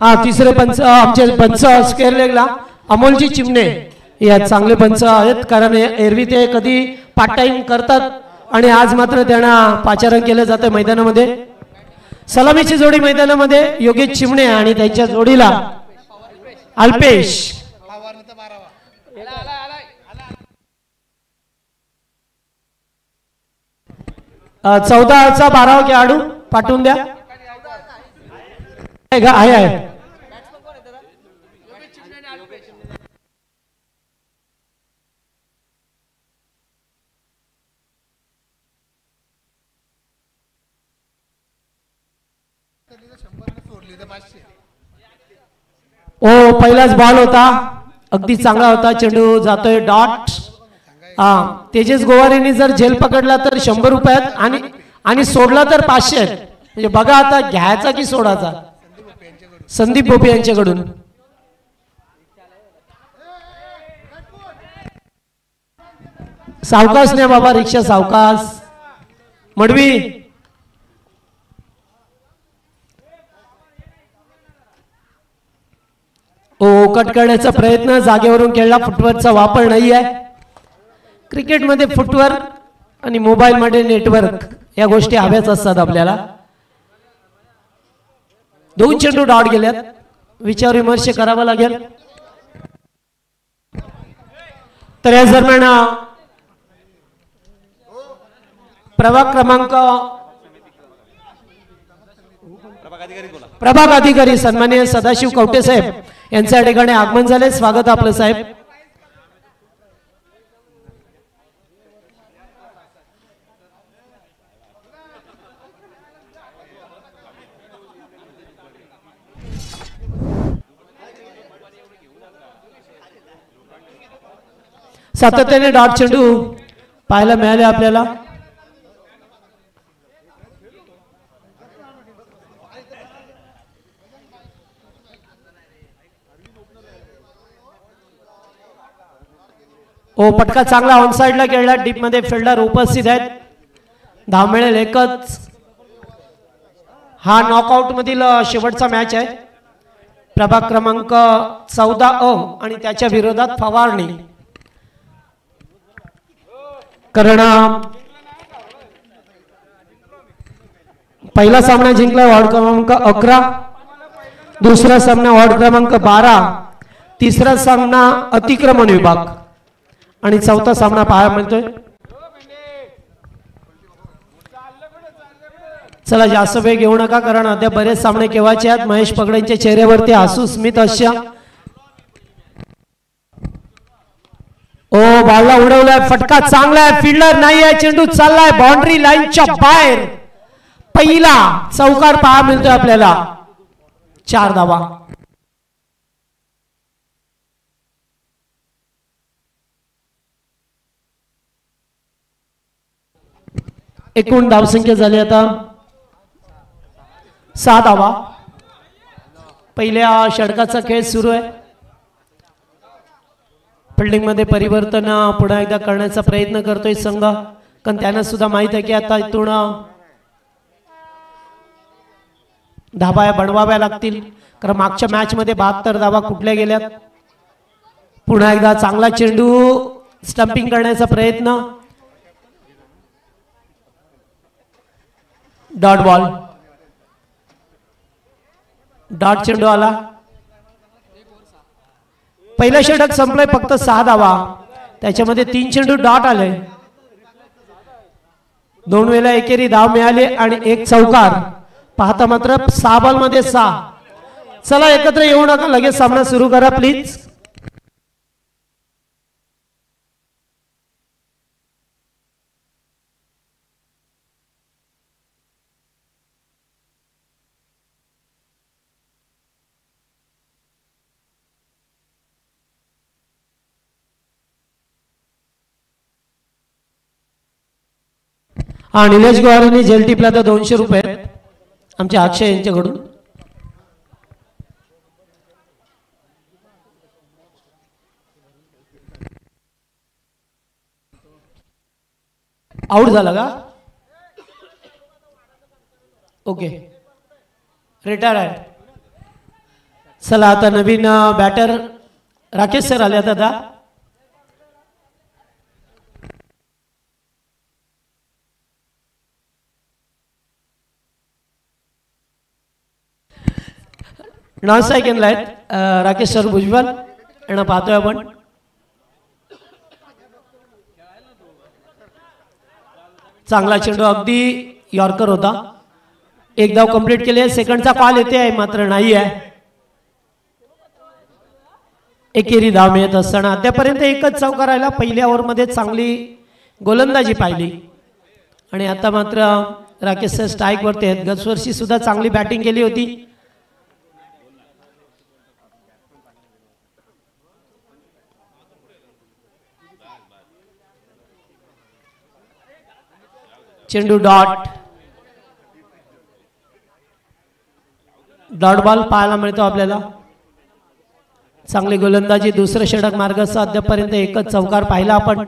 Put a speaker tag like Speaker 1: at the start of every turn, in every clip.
Speaker 1: तिसरे पंच आमचे पंच स्क्वेअर लेगला अमोलजी चिमणे या चांगले पंच आहेत, कारण एरवी ते कधी पार्ट टाइम करतात आणि आज मात्र त्यांना पाचारण केलं जातं मैदानामध्ये। सलामीची जोडी मैदानामध्ये योगेश चिमणे आणि त्यांच्या जोडीला अल्पेश। 14चा 12 खेळाडू पाठवून द्या। आहे ओ पहिलाच बॉल होता, अगदी चांगला होता, चेंडू जातोय डॉट। तेजस गोवारेने जर झेल पकडला तर 100 रुपयात आणि सोडला तर 500। म्हणजे बघा आता घ्यायचा की सोडायचा। संदीप भोपे यांच्याकडून सावकाश नाही बाबा, रिक्षा सावकाश। मडवी कट करण्याचा प्रयत्न, जागेवरून खेळला, फुटवर्कचा वापर नाही आहे। क्रिकेटमध्ये फुटवर्क आणि मोबाईल मध्ये नेटवर्क या गोष्टी हव्याच असतात आपल्याला। 2 चेंडू डॉट गेल्यात, विचार विमर्श करावा लागेल। तर या दरम्यान प्रभाग क्रमांक प्रभाग अधिकारी सन्माननीय सदाशिव कवटे साहेब यांच्या ठिकाणी आगमन झाले। स्वागत आपलं साहेब। सातत्याने डॉट चेंडू पाहायला मिळाले आपल्याला। पटका चांगला ऑन साइडला खेळला, डीप मध्ये फिल्डर उपस्थित आहेत, धाव मिळेल एकच। हा नॉकआउट मधील शेवटचा मॅच आहे। प्रभाग क्रमांक 14 आणि त्याच्या विरोधात फवारणी। कारण पहिला सामना जिंकला वॉर्ड क्रमांक 11, दुसरा सामना वॉर्ड क्रमांक 12, तिसरा सामना अतिक्रमण विभाग आणि चौथा सामना पाहायला मिळतोय। चला जास्त वेळ घेऊ नका, कारण अद्याप बरेच सामने केव्हाचे आहेत। महेश पगडेंच्या चेहऱ्यावरती हसू स्मित हास्य। बॉलला उडवलाय, फटका चांगला आहे, फिल्डर नाही आहे, चेंडू चाललाय बाउंड्री लाईनच्या बाहेर। पहिला चौकार पाहायला मिळतोय आपल्याला, 4 धावा। एकूण धावसंख्या झाली आता 6 धावा। पहिल्या षटकाचा खेळ सुरू आहे। फिल्डिंग मध्ये परिवर्तन पुन्हा एकदा करण्याचा प्रयत्न करतोय संघ, कारण त्यांना सुद्धा माहित आहे की आता इथून धावा बनवाव्या लागतील, कारण मागच्या मॅच मध्ये 72 धावा कुठल्या गेल्यात। पुन्हा एकदा चांगला चेंडू, स्टंपिंग करण्याचा प्रयत्न, डॉट बॉल, डॉट चेंडू आला। पहिलं षटक संपलंय, फक्त 6 धावा, त्याच्यामध्ये 3 चेंडू डॉट आले, 2 वेळा एकेरी धाव मिळाले आणि 1 चौकार। पाहता मात्र 6 बॉल मध्ये 6। चला एकत्र येऊ नका, लगेच सामना सुरू करा प्लीज। निलेश गोवारेंनी जेल टिपला तर 200 रुपये आमच्या अक्षय यांच्याकडून। आउट झाला का? ओके, रिटायर आहे। चला आता नवीन बॅटर राकेश सर आले आता नॉन सेकंडला आहेत राकेश सर भुजबळ यांना पाहतोय आपण. चांगला चेंडू अगदी यॉर्कर होता. एक धाव कंप्लीट केली आहे. सेकंडचा कॉल येते आहे मात्र नाही आहे. एकेरी धाव मिळत असताना अद्यापर्यंत एकच चौकार राहिला. पहिल्या ओव्हरमध्ये चांगली गोलंदाजी पाहिली आणि आता मात्र राकेश सर स्ट्राईक वरती आहेत. गत वर्षी सुद्धा चांगली बॅटिंग केली होती. चेंडू डॉट बॉल पाहायला मिळतो आपल्याला. चांगली गोलंदाजी. दुसरं षटक मार्गाचा अद्यापर्यंत एकच चौकार पाहिला आपण.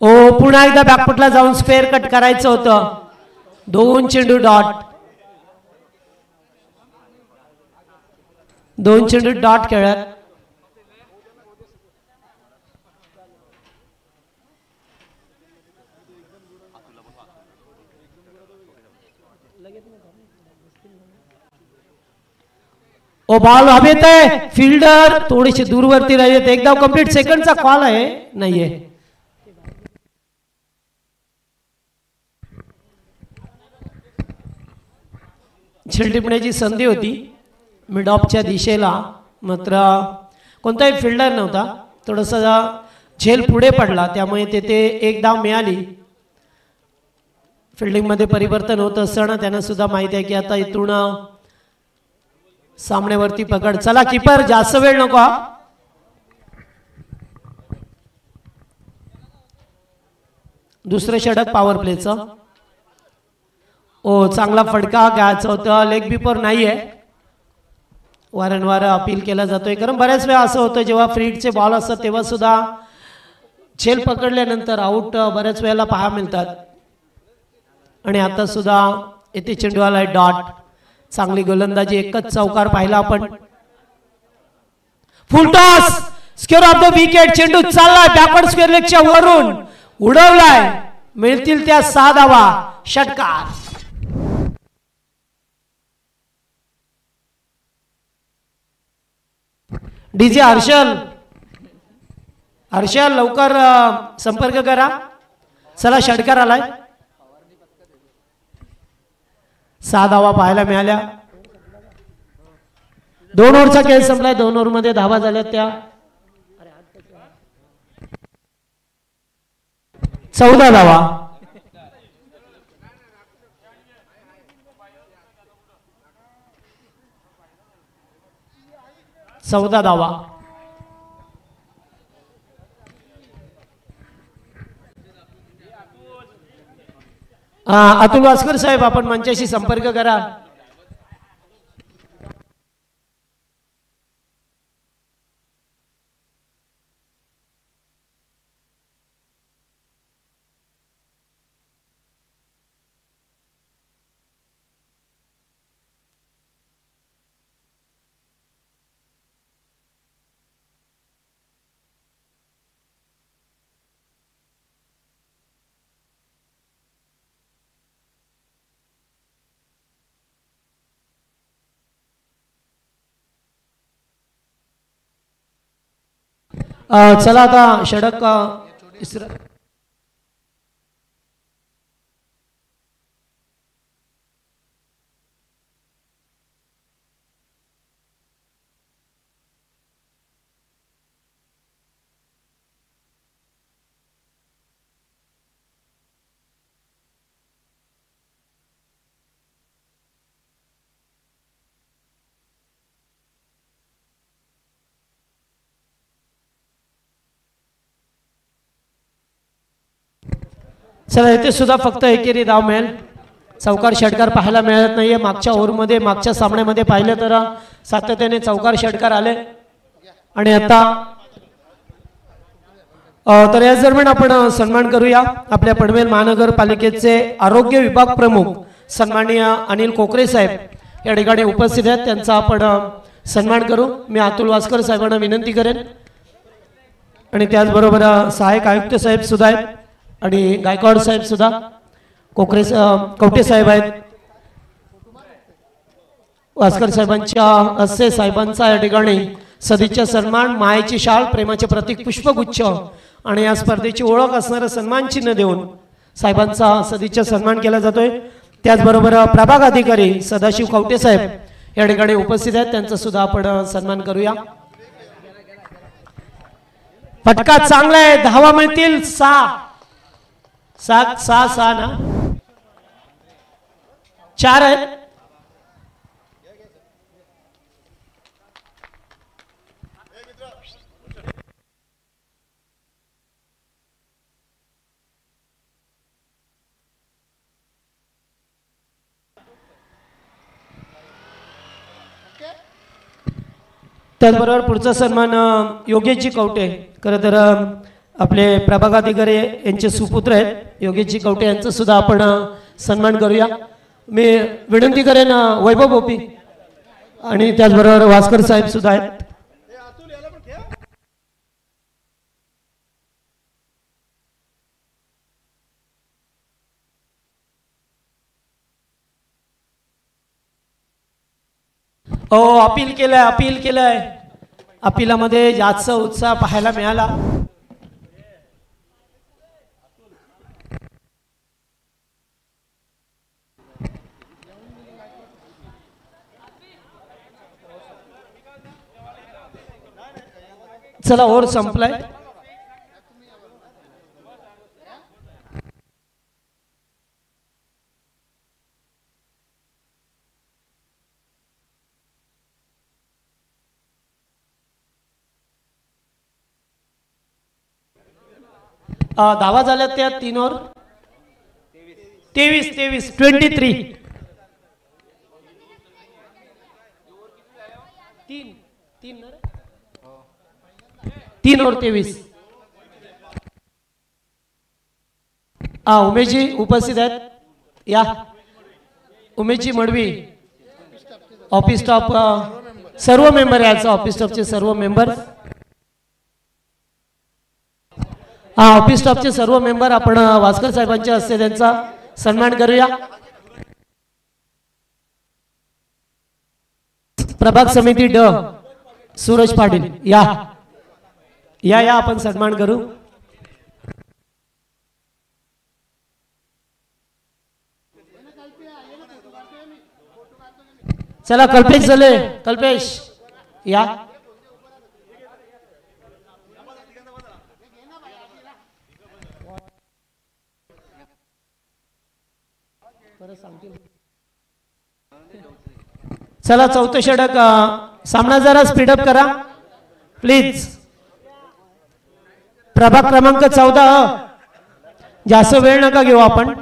Speaker 1: ओ पुन्हा एकदा बॅकफुटला जाऊन स्पेअर कट करायचं होतं. 2 चेंडू डॉट. 2 चेंडू डॉट खेळत. ओ बॉल हवेत आहे. फिल्डर थोडीशी दूरवरती राहिलेत. एक धाव कंप्लीट. सेकंडचा कॉल आहे नाहीये. झेल टिपण्याची संधी होती मिड ऑफच्या दिशेला मात्र कोणताही फिल्डर नव्हता. थोडासा झेल पुढे पडला त्यामुळे तेथे एक धाव मिळाली. फिल्डिंगमध्ये परिवर्तन होत असताना त्यांना सुद्धा माहिती आहे की आता इथून सामनेवरती पकड. चला कीपर जास्त वेळ नको. दुसरं षटक पॉवर प्लेचं. ओ चांगला फटका घ्यायचा होता. लेग बीपर नाहीये. वारंवार अपील केला जातोय कारण बऱ्याच वेळा असं होतं जेव्हा फ्री हिटचे बॉल असतात तेव्हा सुद्धा झेल पकडल्यानंतर आउट बऱ्याच वेळेला पाहायला मिळतात. आणि आता सुद्धा येथे चेंडू आलाय डॉट. चांगली गोलंदाजी. एकच चौकार पाहिला आपण. Full toss. Square of the wicket. चेंडू चाललाय बॅकवर्ड स्क्वेअर लेगच्या वरून उडवलाय. मिळतील त्या 6 धावा. षटकार. डीजे हर्षल लवकर संपर्क करा. चला षटकार आलाय. 6 धावा पाहायला मिळाल्या. 2 ओव्हरचा खेळ संपलाय. 2 ओव्हरमध्ये धावा झाल्या त्या 14 धावा. अतुल वास्कर साहेब आपण मंचाशी संपर्क करा. चला आता षटक चला येथे सुद्धा फक्त एकेरी धाव मिळेल. चौकार षटकार पाहायला मिळत नाहीये. मागच्या ओव्हरमध्ये मागच्या सामन्यामध्ये पाहिलं तर सातत्याने चौकार षटकार आले आणि आता तर याच दरम्यान आपण सन्मान करूया आपल्या पनवेल महानगरपालिकेचे आरोग्य विभाग प्रमुख सन्माननीय अनिल कोकरे साहेब या ठिकाणी उपस्थित आहेत, त्यांचा आपण सन्मान करू। मी अतुल वास्कर साहेबांना विनंती करेन आणि त्याचबरोबर सहाय्यक आयुक्त साहेब सुद्धा आहेत आणि गायकवाड साहेब सुद्धा, कवटे साहेब आहेत, वास्कर साहेबांच्या हस्ते साहेबांचा या ठिकाणी सदिच्छा सन्मान, मायेची शाल, प्रेमाचे प्रतीक पुष्पगुच्छ आणि या स्पर्धेची ओळख असणारं सन्मान चिन्ह देऊन साहेबांचा सदिच्छा सन्मान केला जातोय। त्याचबरोबर प्रभाग अधिकारी सदाशिव कवटे साहेब या ठिकाणी उपस्थित आहेत, त्यांचा सुद्धा आपण सन्मान करूया। फटका चांगला आहे, धावा मिळतील 6 ना 4 आहेत। त्याचबरोबर पुढचा सन्मान योगेशजी कवटे, खरं तर आपले प्रभागाधिकारी यांचे सुपुत्र आहेत योगेशजी कवटे, यांचं सुद्धा आपण सन्मान करूया। मी विनंती करेन वैभव बोपी आणि त्याचबरोबर वास्कर साहेब सुद्धा आहेत। अपील केलंय अपीलामध्ये जास्त उत्साह पाहायला मिळाला। चला ओव्हर संपलाय। धावा झाल्या त्या 3 ओव्हर 23 3 ओव्हर 23। उमेशजी उपस्थित आहेत, या उमेशजी मडवी, ऑफिस स्टाफ सर्व मेंबर याचा, ऑफिस स्टाफचे सर्व मेंबर, ऑफिस स्टाफचे सर्व मेंबर आपण वास्कर साहेबांच्या हस्ते त्यांचा सन्मान करूया। प्रभाग समिती ड सूरज पाटील, या आपण सन्मान करू। चला कल्पेश झाले, कल्पेश या। चला चौथं षटक, सामना जरा स्पीडअप करा प्लीज। प्रभाग क्रमांक 14, जास्त वेळ नका घेऊ आपण।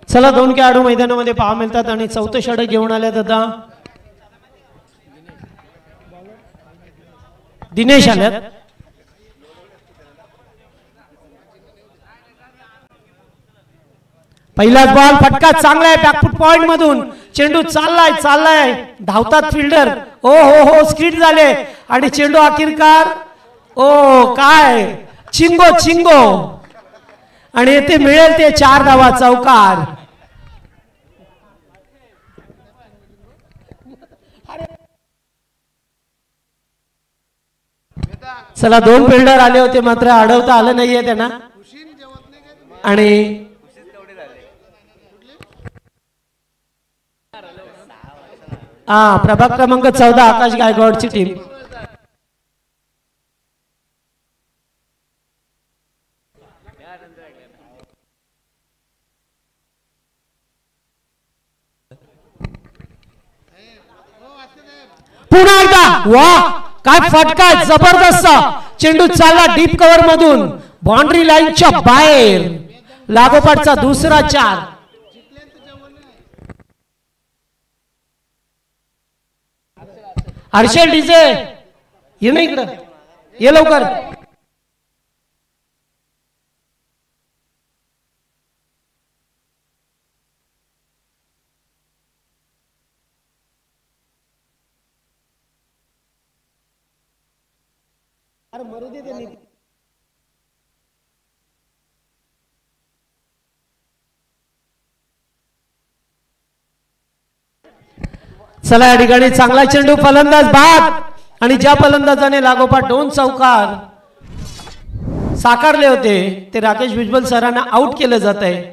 Speaker 1: चला 2 खेळाडू मैदानामध्ये पाहायला मिळतात आणि चौथं षटक घेऊन आल्यात आता दिनेश आल्यात। पहिलाच बॉल, फटका चांगला आहे बॅकफुट पॉइंट मधून, चेंडू चाललाय धावतात फिल्डर, हो स्किड झाले आणि चेंडू अखेरकार काय चिंगो आणि येथे मिळेल ते 4 धावा, चौकार। चला 2 फिल्डर आले होते मात्र अडवता आलं नाहीये त्यांना आणि प्रभाग क्रमांक 14 आकाश गायकवाडची टीम। पुन्हा एकदा वाह काय फटका जबरदस्त चेंडू चालला डीप कव्हर मधून बाउंड्री लाईनच्या बाहेर लागोपाठचा दुसरा 4 हर्षल डीजे ये ना इकडं ये लवकर अरे मरू दे त्यांनी चला या ठिकाणी चांगला चेंडू फलंदाज बाद आणि ज्या फलंदाजाने लागोपाठ 2 चौकार साकारले होते ते राकेश भुजबळ सरांना आउट केलं जात आहे.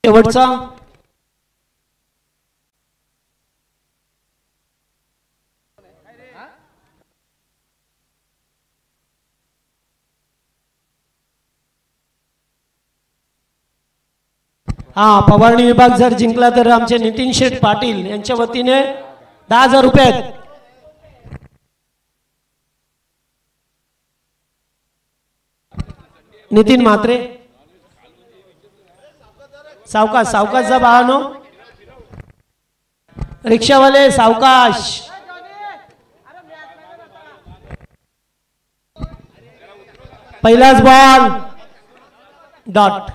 Speaker 1: शेवटचा फवारणी विभाग जर जिंकला तर आमचे नितीन शेठ पाटील यांच्या वतीने 10,000 रुपये आहेत. नितीन म्हात्रे सावकाश सावकाश जा बाळानो रिक्षावाले सावकाश पहिलाच बॉल डॉट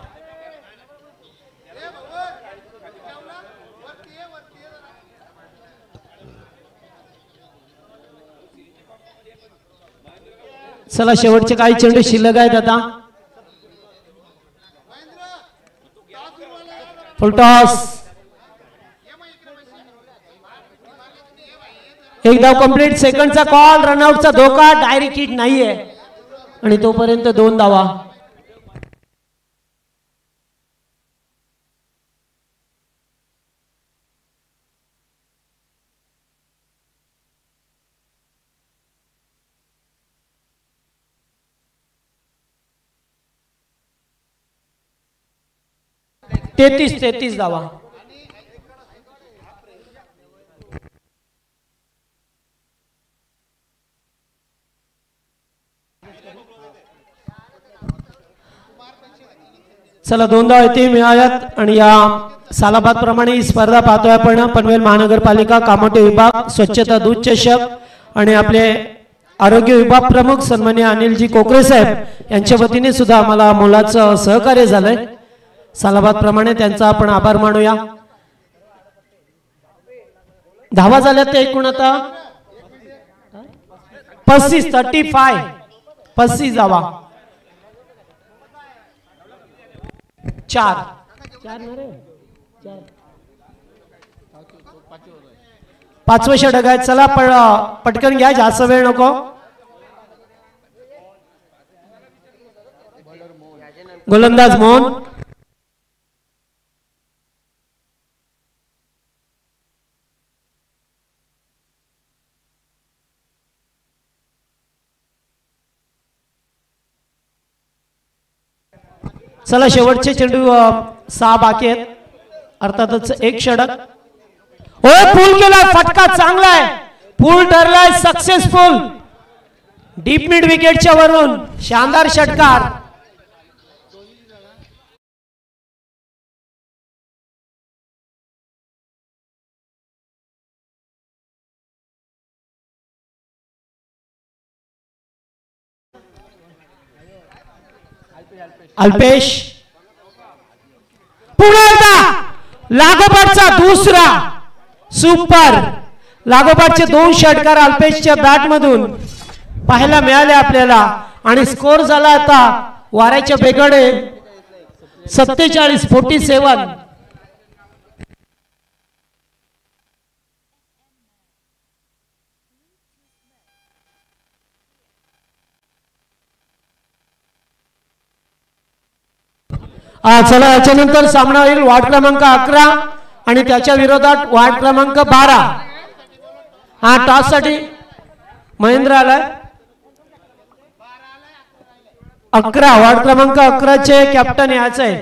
Speaker 1: चला शेवटचे काही चेंडू शिल्लक आहेत आता फुलटॉस एक धाव कंप्लीट सेकंडचा कॉल रनआउटचा धोका डायरेक्ट हिट नाहीये आणि तोपर्यंत 2 धावा तेहतीस धावा चला 2 धावा येथे मिळाल्यात आणि या सालाबाद प्रमाणे ही स्पर्धा पाहतोय आपण पनवेल महानगरपालिका कामोटे विभाग स्वच्छता दूध चषक आणि आपले आरोग्य विभाग प्रमुख सन्माननीय अनिलजी कोकरे साहेब यांच्या वतीने सुद्धा आम्हाला मोलाचं सहकार्य झालंय. सालाबाद प्रमाणे त्यांचा आपण आभार मानूया. धावा झाल्या ते एकूण आता 35 धावा 4 5वं षटक आहे. चला पटकन घ्या जास्त वेळ नको. गोलंदाज मोहन चला शेवटचे चेंडू 6 बाकी आहेत अर्थातच एक षटक पूल केला फटका चांगला आहे पूल ठरलाय सक्सेसफुल डीप मिड विकेटच्या वरून शानदार षटकार अल्पेश पुन्हा एकदा लागोपाठचा दुसरा सुपर लागोपाठचे 2 षटकार अल्पेशच्या बॅट मधून पाहायला मिळाले आपल्याला आणि स्कोर झाला आता वाऱ्याच्या बेगाडे 47-47. चला याच्यानंतर सामना होईल वार्ड क्रमांक 11 आणि त्याच्या विरोधात वार्ड क्रमांक 12. टॉस साठी महेंद्र आलाय. 11 वार्ड क्रमांक 11 चे कॅप्टन याच आहे.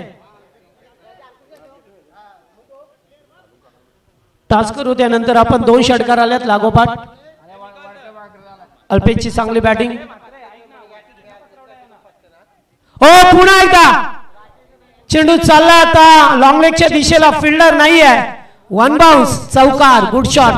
Speaker 1: टॉस करू त्यानंतर आपण 2 षटकार आल्यात लागोपाठ. अल्पेशची चांगली बॅटिंग. हो पुन्हा एकदा चेंडू चालला आता लॉंग लेगच्या दिशेला. फिल्डर नाही आहे. 1 बाउन्स. चौकार. Good shot.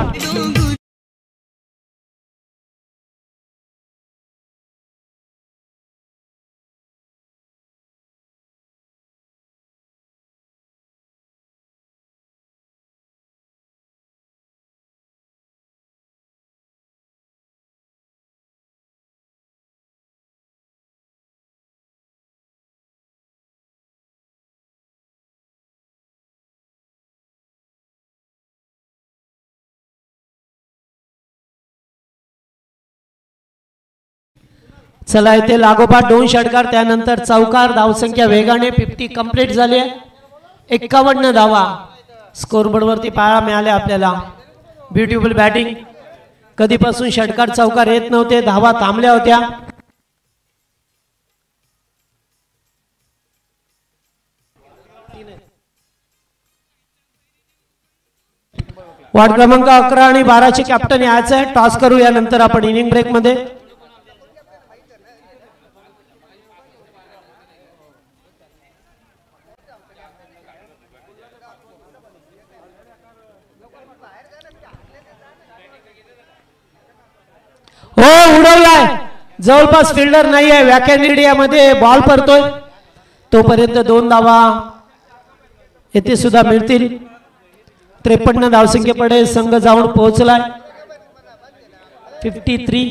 Speaker 1: चला इथे लागोपाठ 2 षटकार त्यानंतर चौकार. धावसंख्या वेगाने 50 कंप्लीट झाली आहे. 51 धावा स्कोरबोर्ड वरती पाहायला मिळाल्या आपल्याला. Beautiful batting. कधीपासून षटकार चौकार येत नव्हते. धावा थांबल्या होत्या. वार्ड क्रमांक 11 आणि 12 चे कॅप्टन यायचं आहे. टॉस करू यानंतर आपण इनिंग ब्रेक मध्ये. हो उडवलाय. जवळपास फिल्डर नाही आहे. व्याख्यान एरियामध्ये बॉल पडतोय. तोपर्यंत 2 धावा येथे सुद्धा मिळतील. 53 धावसंख्येकडे संघ जाऊन पोहोचलाय. 53.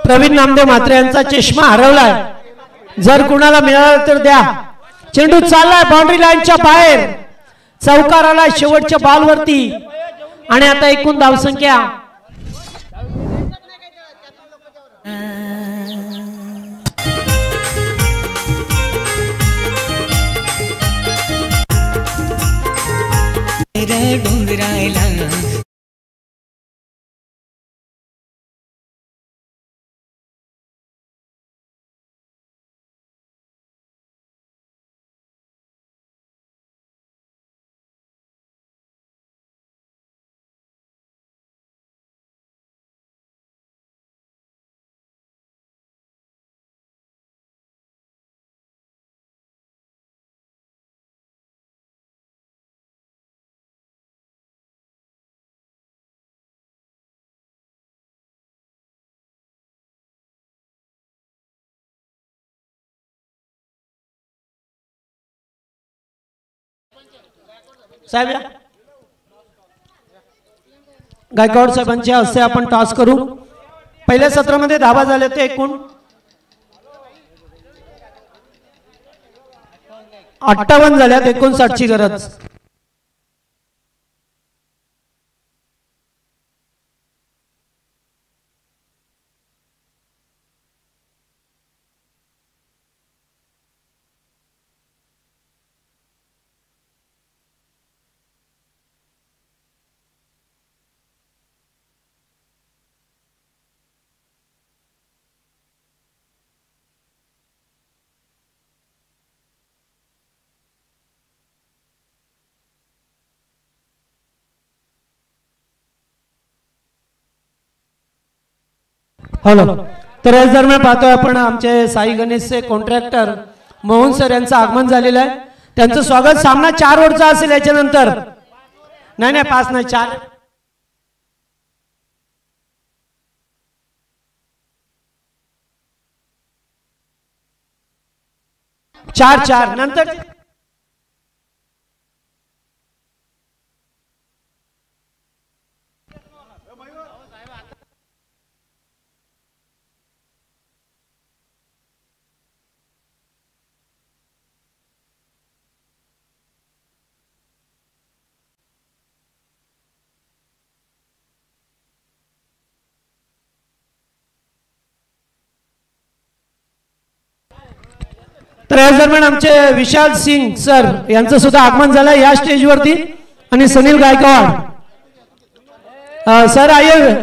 Speaker 1: प्रवीण नामदेव म्हात्रे यांचा चष्मा हरवलाय. जर कुणाला मिळाला तर द्या. चेंडू चाललाय बाउंड्री लाईनच्या बाहेर. चौकार आला शेवटच्या बॉल वरती. आणि आता एकूण धावसंख्या साहेब गायकवाड साहेबांच्या हस्ते आपण टॉस करू. पहिल्या सत्रामध्ये धावा झाले ते एकूण 58 झाल्यात. 59 ची गरज. हॅलो. तर याच दरम्यान पाहतोय आपण आमचे साई गणेशचे कॉन्ट्रॅक्टर मोहन सर यांचं आगमन झालेलं आहे. त्यांचं स्वागत. सामना 4 ओव्हरचा असेल. याच्यानंतर नाही 5 नाही 4. 4 नंतर तर या दरम्यान आमचे विशाल सिंग सर यांचं सुद्धा आगमन झालं या स्टेजवरती आणि सुनील गायकवाड सर आइए.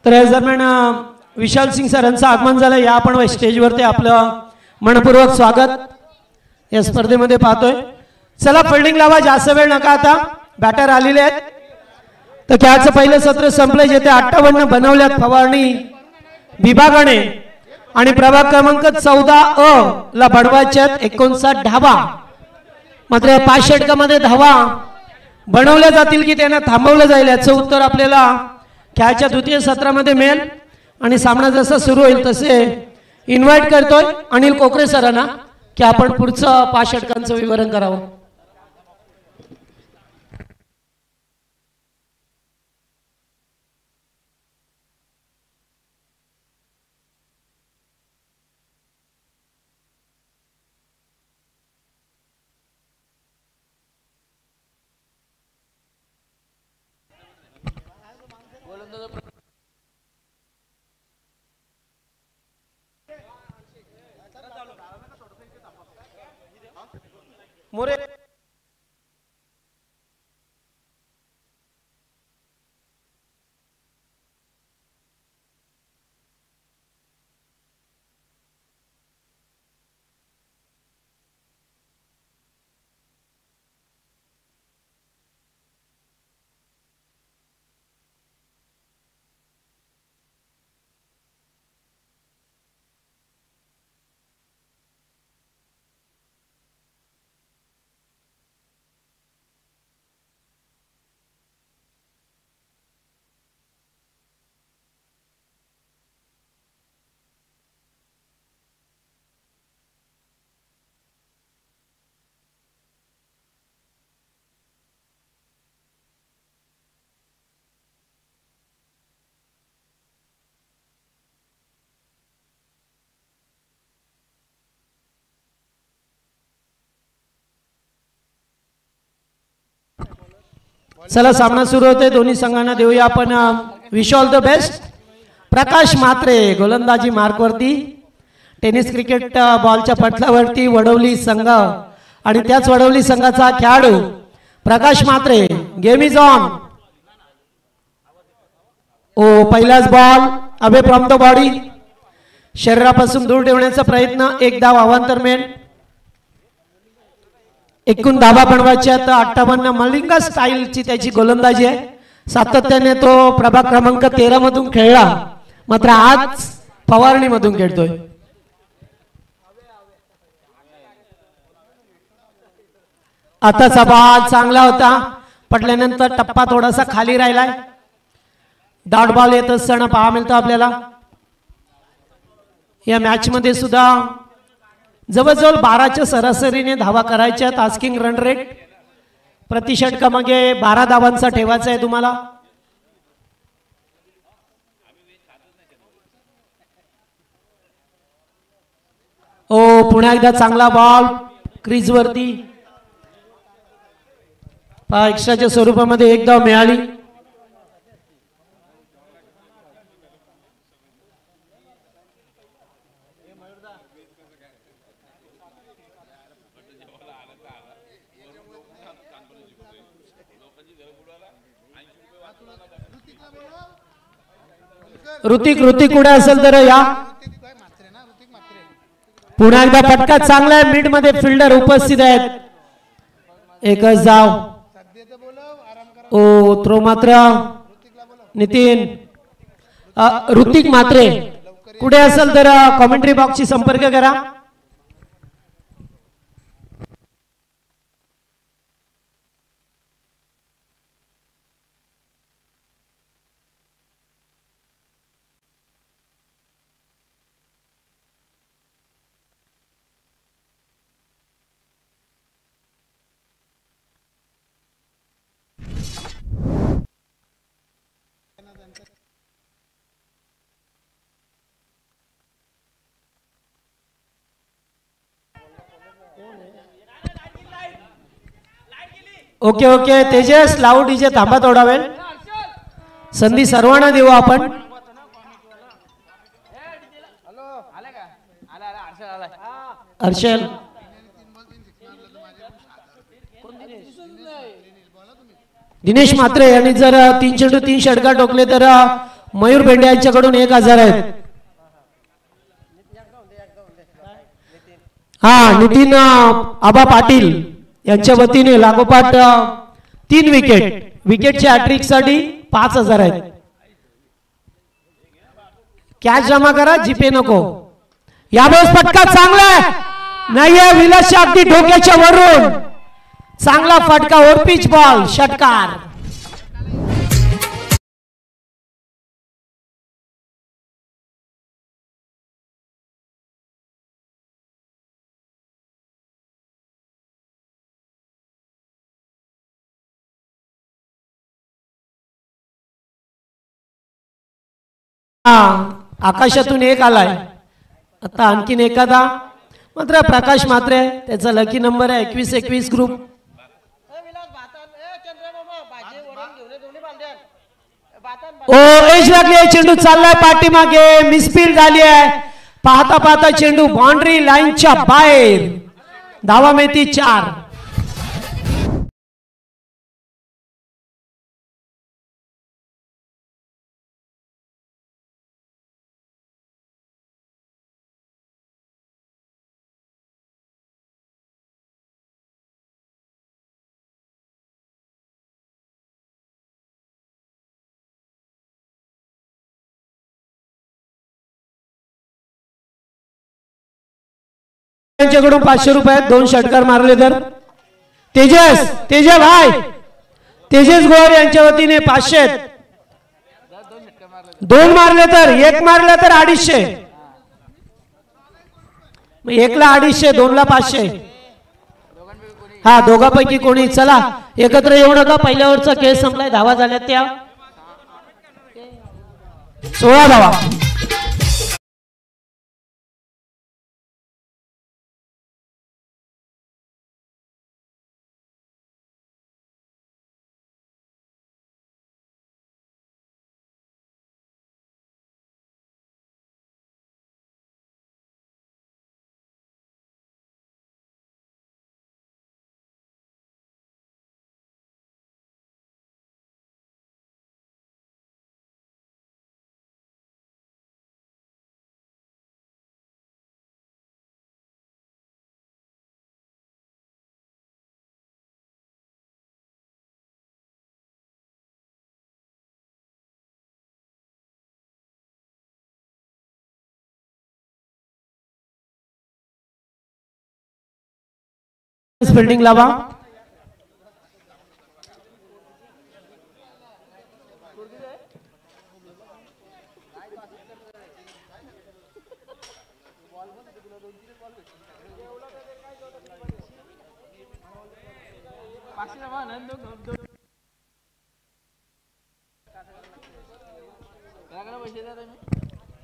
Speaker 1: तर या दरम्यान विशाल सिंग सरांचं आगमन झालं या आपण स्टेजवरती आपलं मनपूर्वक स्वागत या स्पर्धेमध्ये पाहतोय. चला फिल्डिंग लावा, जास्त वेळ नका, आता बॅटर आलेले आहेत. तर खेळाचं पहिलं सत्र संपलं जेथे 58 बनवल्यात फवारणी विभागाने आणि प्रभाग क्रमांक 14 ला बडवाच्यात 59 धावा. मात्र 5 षटकामध्ये धावा बनवल्या जातील की त्यांना थांबवलं जाईल याचं उत्तर आपल्याला खेळाच्या द्वितीय सत्रामध्ये मिळेल. आणि सामना जसा सुरू होईल तसे इन्व्हाइट करतोय अनिल कोकरे सरांना की आपण पुढचं 5 षटकांचं विवरण करावं. मोरे चला सामना सुरू होते. दोन्ही संघांना देऊया आपण wish all the best. Prakash Mhatre गोलंदाजी मार्कवरती, टेनिस क्रिकेट बॉलच्या पटलावरती वडवली संघ आणि त्याच वडवली संघाचा खेळाडू Prakash Mhatre. Game is on. ओ पहिलाच ball away from the body, शरीरापासून दूर ठेवण्याचा प्रयत्न, एक धाव अवांतर मिळेल. एकूण धावा बनवायच्या तर 58 मलिंगा स्टाईलची त्याची गोलंदाजी आहे. सातत्याने तो प्रभाग क्रमांक 13 मधून खेळला, मात्र आज फवारणी मधून खेळतोय. आताचा बॉल चांगला होता, पडल्यानंतर टप्पा थोडासा खाली राहिलाय. डॉट बॉल येत असताना पाहा मिळतो आपल्याला. या मॅच मध्ये सुद्धा जवळजवळ 12च्या सरासरीने धावा करायच्या. टास्किंग रन रेट प्रति षटकामागे 12 धावांचा ठेवायचा आहे तुम्हाला. ओ पुन्हा एकदा चांगला बॉल क्रीज वरती, एक्स्ट्राच्या स्वरूपामध्ये एक धाव मिळाली. ऋतिक कुठे असेल तर या. पुन्हा एकदा फटका चांगला आहे. मिड मध्ये फिल्डर उपस्थित आहेत. एकच धाव. ओ थ्रो मात्र नितीन ऋतिक मात्रे कुठे असेल तर कॉमेंट्री बॉक्सशी संपर्क करा. ओके ओके तेजस लावू डीजे थांबा थोडा वेळ. संधी सर्वांना देऊ आपण. हर्षल दिनेश मात्रे यांनी जर 3 चेंडू 3 षटकार ठोकले तर मयूर भेंडे यांच्याकडून 1000 आहेत. हा नितीन आबा पाटील यांच्या वतीने लागोपाठ 3 विकेटच्या हॅट्रिक साठी 5000 आहेत. कॅश जमा करा जीपे नको. या बॉस फटका चांगला नाहीये विलासच्या अगदी डोक्याच्या वरून चांगला फटका ओव्हर पिच बॉल षटकार. आकाशातून एक आलाय. आता आणखीन एखादा मात्र प्रकाश मात्रे त्याचा लकी नंबर आहे 21 ग्रुप. ओ एज लागले चेंडू चाललाय पाठीमागे मिसफील्ड झाली आहे. पाहता पाहता चेंडू बाउंड्री लाईनच्या बाहेर. धावा मिळती 4. त्यांच्याकडून 500 रुपये 2 षटकार मारले तर तेजस भाई तेजस गोर यांच्या वतीने 500. 2 मारले तर 1 मारले तर 250. 1 ला 250 2 ला 500. हा दोघांपैकी कोणी. चला एकत्र येऊ नका. पहिल्यावरचा खेळ संपलाय. धावा झाल्या त्या 16 धावा. फिल्डिंग लावा.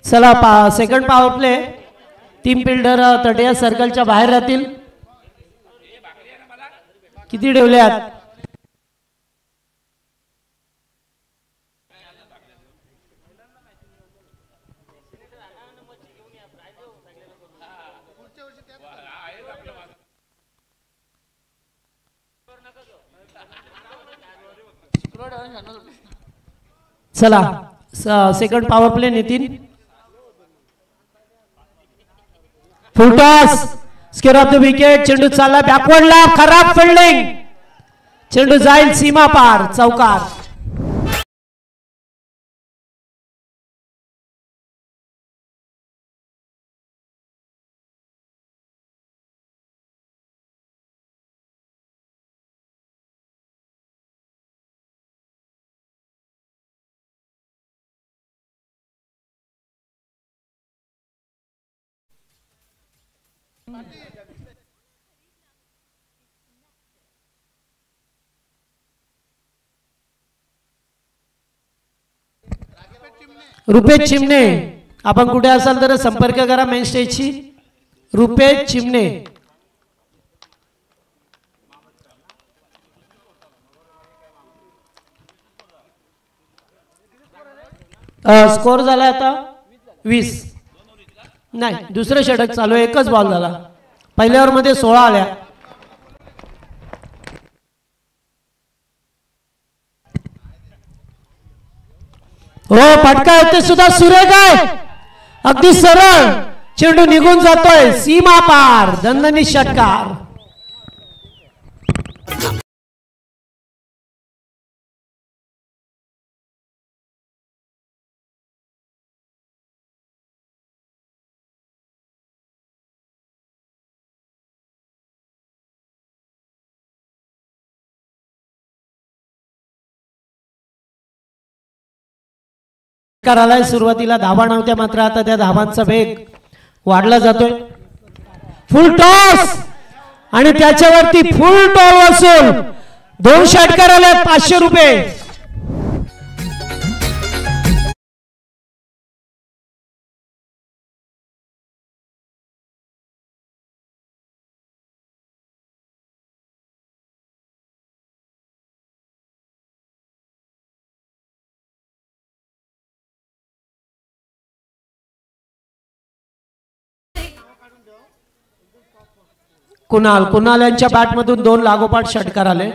Speaker 1: चला सेकंड पॉवर प्ले. 3 फिल्डर तटिया सर्कलच्या बाहेर राहतील. किती ठेवल्यात? चला second power play Nitin. Full toss square of the wicket. चेंडू चालला बॅकवर्डला. खराब फिल्डिंग. चेंडू जाईल सीमा पार, चौकार. रुपेश चिमणे, आपण कुठे असाल तर संपर्क करा मेन स्टेजशी. रुपेश चिमणे. स्कोर झाला आता 20. नाही, दुसरं षटक चालू आहे. एकच बॉल झाला. पहिल्या ओव्हर मध्ये 16 आल्या. हो, फटका येते सुद्धा सुरेख आहे. अगदी सरळ चेंडू निघून जातोय सीमा पार. दणदणीत षटकार. आलाय. सुरुवातीला धावा नव्हत्या, मात्र आता त्या धावांचा वेग वाढला जातोय. फुल टॉस आणि त्याच्यावरती फुल टॉस वसूल. 2 षटकार आले. 500 रुपये. कुणाल यांच्या बॅट मधून 2 लागोपाठ षटकार आले.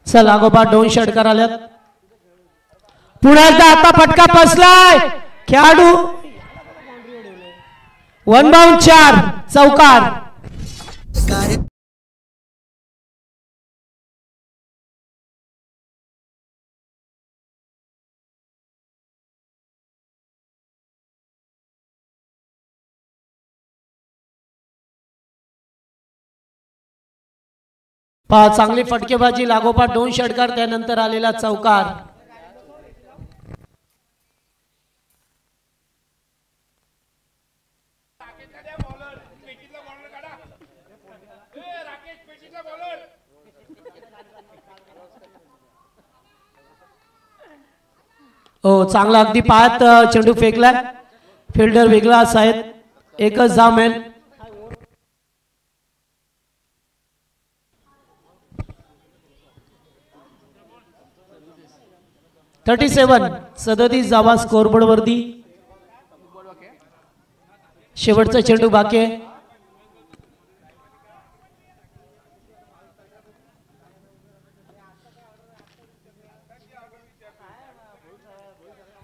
Speaker 1: चल, लागोपाठ 2 षटकार आल्यात. पुन्हा एकदा आता फटका बसलाय. खेळाडू 1 बाउंड 4, चौकार. चांगली फटकेबाजी. लागोपाठ 2 षटकार, त्यानंतर आलेला चौकार. हो, चांगला अगदी पायात चेंडू फेकलाय. फिल्डर वेगळा आहेत. एकच धाव मिळेल. 37 धावा स्कोरबोर्ड वरती. शेवटचा चेंडू बाकी आहे.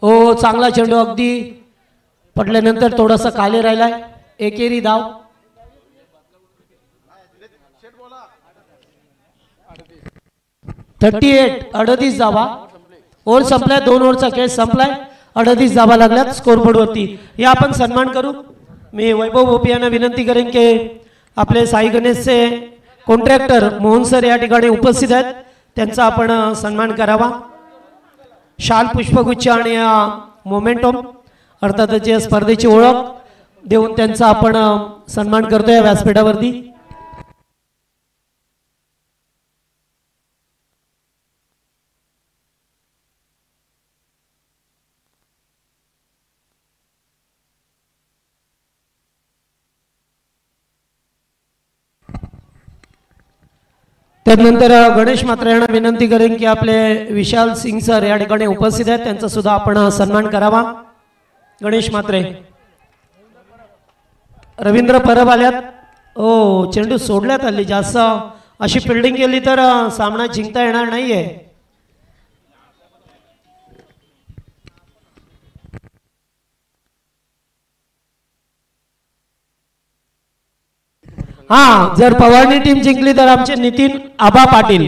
Speaker 1: हो, चांगला चेंडू अगदी पडल्यानंतर थोडासा खाली राहिलाय. एकेरी धाव. 38 धावा. ओव्हर संपलाय. 2 ओव्हरचा खेळ संपलाय. 38 धावा लागल्यात स्कोरबोर्ड वरती. या आपण सन्मान करू. मी वैभव भोपी यांना विनंती करेन की आपले साई गणेशचे कॉन्ट्रॅक्टर मोहन सर या ठिकाणी उपस्थित आहेत. त्यांचा आपण सन्मान करावा. शाल, पुष्पगुच्छ आणि मोमेंटम अर्थातच या स्पर्धेची ओळख देऊन त्यांचा आपण सन्मान करतोय व्यासपीठावरती. त्यानंतर गणेश मात्रे यांना विनंती करेन की आपले विशाल सिंग सर या ठिकाणी उपस्थित आहेत. त्यांचा सुद्धा आपण सन्मान करावा. गणेश मात्रे. रवींद्र परब आल्यात. हो, चेंडू सोडल्यात. हल्ली जास्त अशी फिल्डिंग केली तर सामना जिंकता येणार नाहीये. हा, जर पवारणी टीम जिंकली तर आमचे नितीन आबा पाटील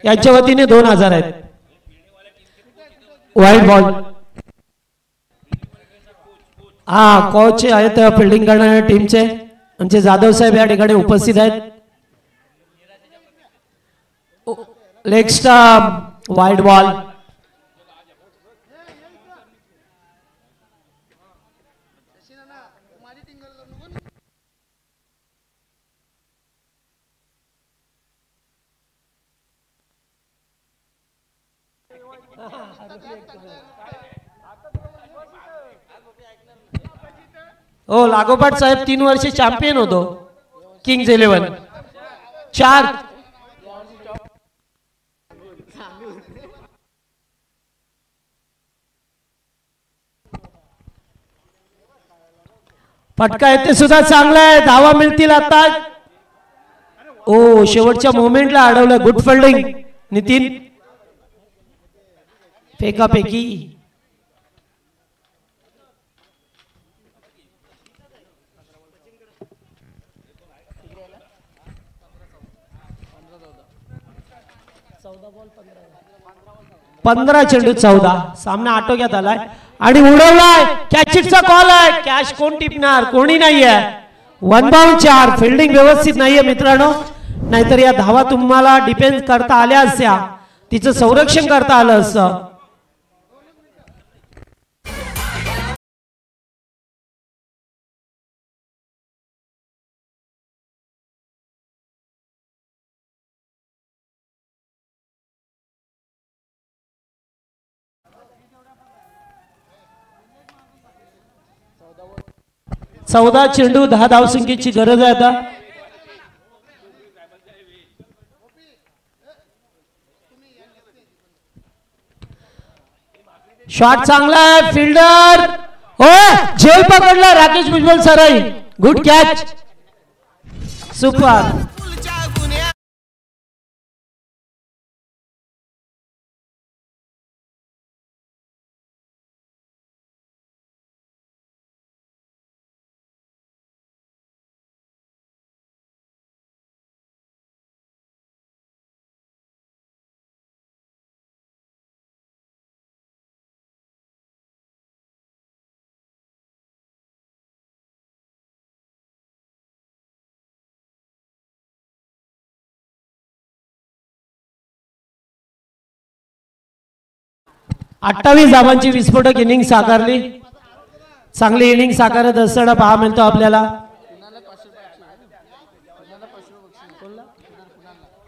Speaker 1: यांच्या वतीने 2000 आहेत. White ball. हा, कोच आहेत फिल्डिंग करणाऱ्या टीमचे आमचे जाधव साहेब या ठिकाणी उपस्थित आहेत. Leg stump, wide ball. हो, लागोपाठ साहेब 3 वर्ष चॅम्पियन होतो किंग्ज 11. 4 फटका येते सुद्धा चांगला आहे. धावा मिळतील आता. ओ, शेवटच्या मोमेंटला अडवलं. Good fielding Nitin. फेकाफेकी. पंधरा चेंडू 14. सामना आटोक्यात आलाय आणि उडवलाय. कॅचिटचा कॉल आहे. कॅच कोण टिपणार? कोणी नाहीये. 1 बाउंड 4. फिल्डिंग व्यवस्थित नाहीये मित्रांनो, नाहीतर या धावा तुम्हाला डिफेन्स करता आल्या असत्या, तिचं संरक्षण करता आलं असतं. चौदा चेंडू 10 धावसंख्येची गरज आहे आता. शॉट चांगला आहे. फिल्डर हो, झेल पकडला राकेश भुजबळ सराई. Good catch. सुपर. अठ्ठावीस धावांची विस्फोटक इनिंग साकारली. चांगली इनिंग साकारत असताना पहा मिळतो आपल्याला.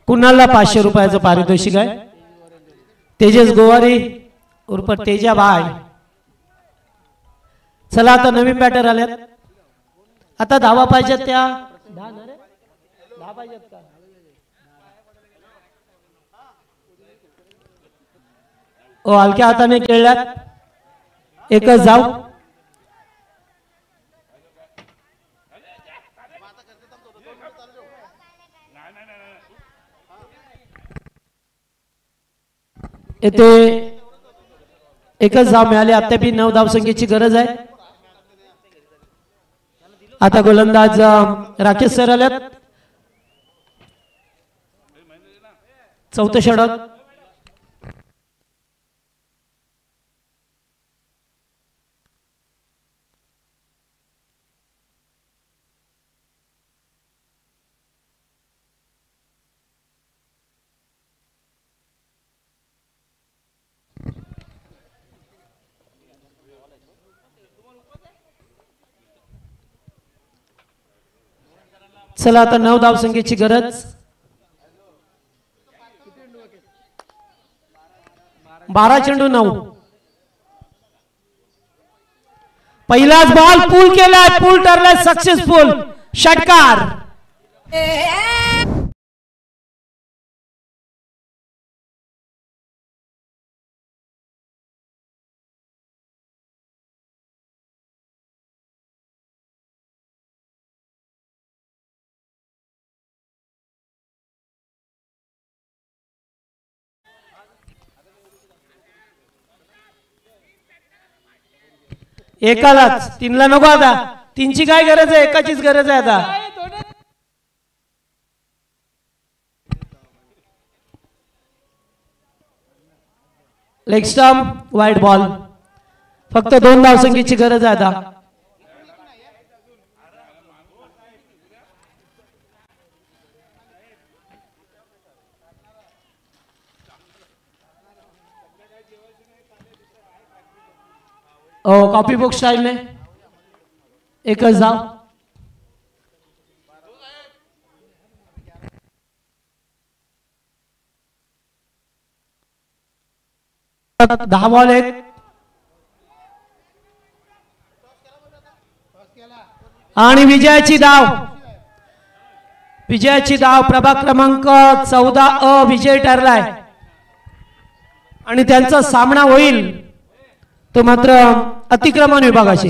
Speaker 1: कुणाला 500 रुपयाचं पारितोषिक आहे. तेजस गोवारी उर्फ तेजा भाई. चला आता नवीन बॅटर आल्यात. आता धावा पाहिजेत त्या 10 पाहिजेत का? ओ, हलक्या हाताने खेळल्यात. एकच जाऊ. येथे एकच धाव मिळाली. अद्याप 9 धावसंख्येची गरज आहे. आता गोलंदाज राकेश सर आल्यात. चौथं षटक. चला आता 9 धावसंख्येची गरज. 12 चेंडू 9. पहिलाच बॉल पूल केलाय. पूल ठरलाय सक्सेसफुल. षटकार. एकालाच, तीनला नको आता. तीनची काय गरज आहे, एकाचीच गरज आहे आता. Leg stump wide ball. फक्त 2 धावसंख्येची गरज आहे आता. कॉपी बुक स्टाईल ने एकच धाव. दहा बॉल एक आणि विजयाची धाव. विजयाची धाव. प्रभाग क्रमांक 14 विजय ठरलाय आणि त्यांचा सामना होईल तो मात्र अतिक्रमण विभागाशी.